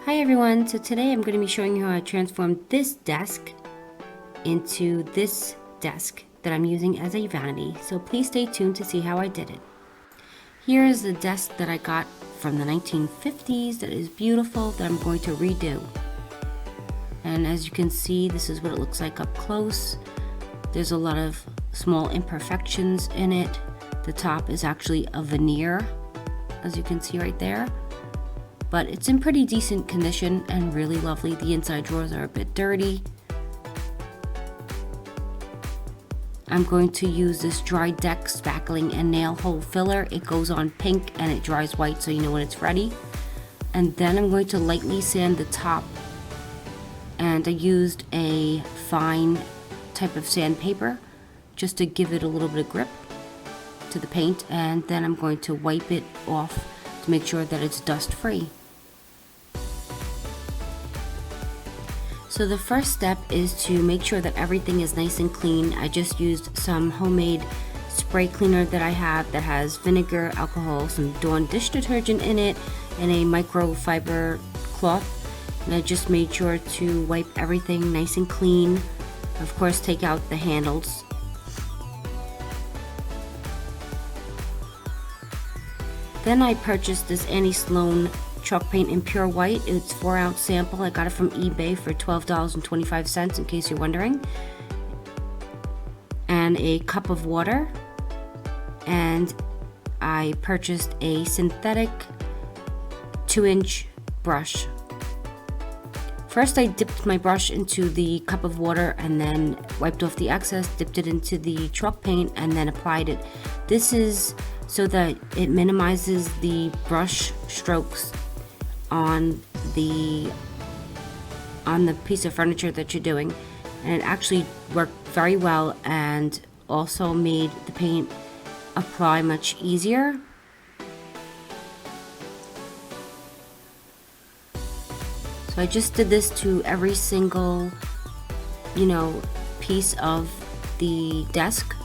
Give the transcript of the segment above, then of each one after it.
Hi everyone, so today I'm going to be showing you how I transformed this desk into this desk that I'm using as a vanity, so please stay tuned to see how I did it. Here is the desk that I got from the 1950s that is beautiful that I'm going to redo. And as you can see, this is what it looks like up close. There's a lot of small imperfections in it. The top is actually a veneer, as you can see right there. But it's in pretty decent condition and really lovely. The inside drawers are a bit dirty. I'm going to use this dry deck spackling and nail hole filler. It goes on pink and it dries white so you know when it's ready. And then I'm going to lightly sand the top. And I used a fine type of sandpaper just to give it a little bit of grip to the paint. And then I'm going to wipe it off to make sure that it's dust free. So the first step is to make sure that everything is nice and clean. I just used some homemade spray cleaner that I have that has vinegar, alcohol, some Dawn dish detergent in it, and a microfiber cloth. And I just made sure to wipe everything nice and clean. Of course, take out the handles. Then I purchased this Sloan chalk paint in pure white. It's 4-ounce sample. I got it from eBay for $12.25 in case you're wondering. And a cup of water. And I purchased a synthetic 2-inch brush. First I dipped my brush into the cup of water and then wiped off the excess, dipped it into the chalk paint and then applied it. This is so that it minimizes the brush strokes on the piece of furniture that you're doing, and it actually worked very well and also made the paint apply much easier. So I just did this to every single piece of the desk.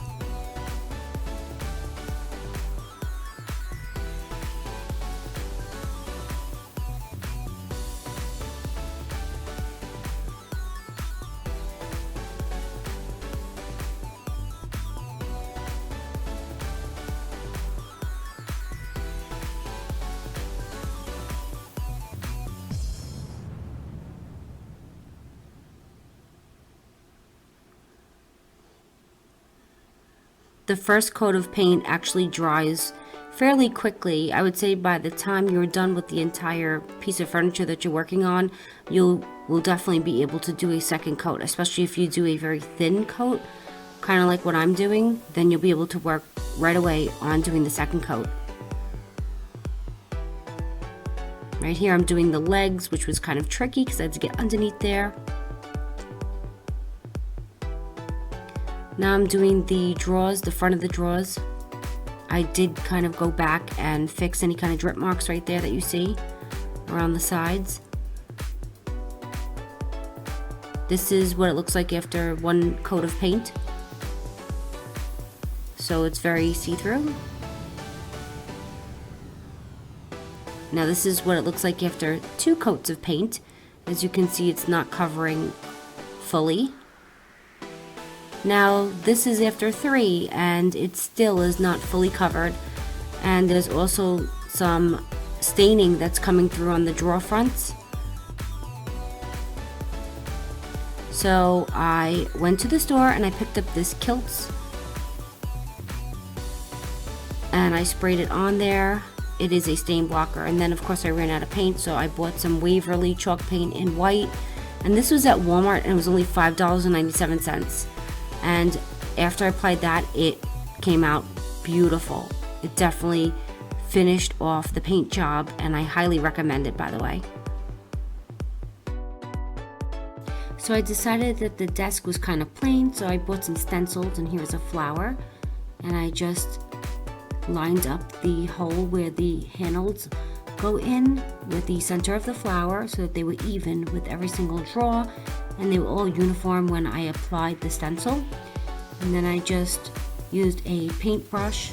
The first coat of paint actually dries fairly quickly. I would say by the time you're done with the entire piece of furniture that you're working on, you will definitely be able to do a second coat, especially if you do a very thin coat, kind of like what I'm doing, then you'll be able to work right away on doing the second coat. Right here I'm doing the legs, which was kind of tricky because I had to get underneath there. Now I'm doing the drawers, the front of the drawers. I did kind of go back and fix any kind of drip marks right there that you see around the sides. This is what it looks like after one coat of paint. So it's very see-through. Now this is what it looks like after 2 coats of paint. As you can see, it's not covering fully. Now this is after 3 and it still is not fully covered, and there's also some staining that's coming through on the drawer fronts. So I went to the store and I picked up this Kilts and I sprayed it on there. It is a stain blocker, and then of course I ran out of paint, so I bought some Waverly chalk paint in white, and this was at Walmart and it was only $5.97. And after I applied that, it came out beautiful. It definitely finished off the paint job, and I highly recommend it, by the way. So I decided that the desk was kind of plain, so I bought some stencils, and here's a flower. And I just lined up the hole where the handles go in with the center of the flower so that they were even with every single drawer, and they were all uniform when I applied the stencil. And then I just used a paintbrush.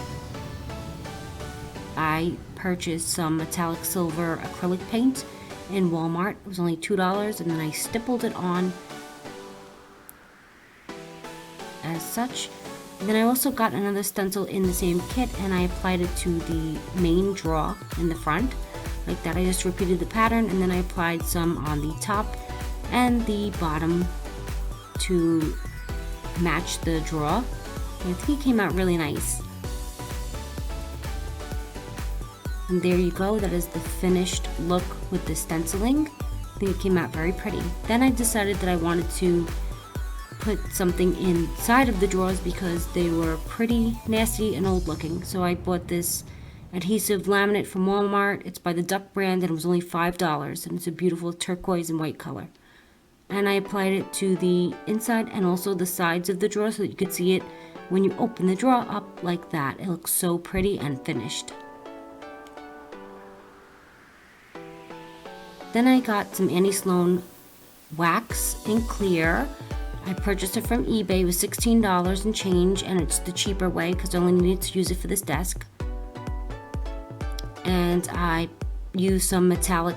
I purchased some metallic silver acrylic paint in Walmart. It was only $2, and then I stippled it on as such. And then I also got another stencil in the same kit, and I applied it to the main drawer in the front. Like that, I just repeated the pattern, and then I applied some on the top and the bottom to match the drawer. And I think it came out really nice. And there you go, that is the finished look with the stenciling. I think it came out very pretty. Then I decided that I wanted to put something inside of the drawers because they were pretty nasty and old looking. So I bought this adhesive laminate from Walmart. It's by the Duck brand, and it was only $5, and it's a beautiful turquoise and white color. And I applied it to the inside and also the sides of the drawer so that you could see it when you open the drawer up like that. It looks so pretty and finished. Then I got some Sloan wax in clear. I purchased it from eBay. It was $16 and change, and it's the cheaper way because I only needed to use it for this desk. And I used some metallic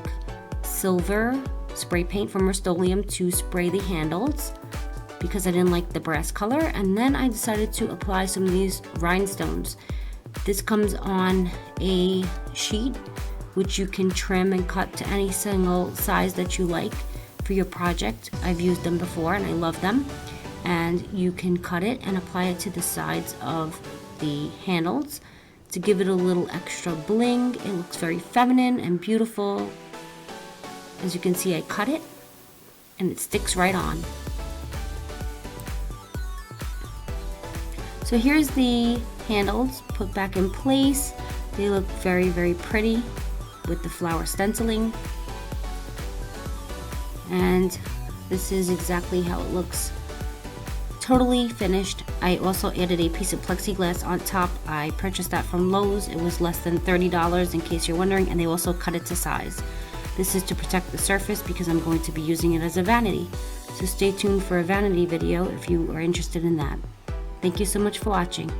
silver spray paint from Rustoleum to spray the handles because I didn't like the brass color. And then I decided to apply some of these rhinestones. This comes on a sheet which you can trim and cut to any single size that you like for your project. I've used them before and I love them. And you can cut it and apply it to the sides of the handles to give it a little extra bling. It looks very feminine and beautiful. As you can see, I cut it and it sticks right on. So here's the handles put back in place. They look very, very pretty with the flower stenciling. And this is exactly how it looks. Totally finished. I also added a piece of plexiglass on top. I purchased that from Lowe's. It was less than $30 in case you're wondering, and they also cut it to size. This is to protect the surface because I'm going to be using it as a vanity. So stay tuned for a vanity video if you are interested in that. Thank you so much for watching.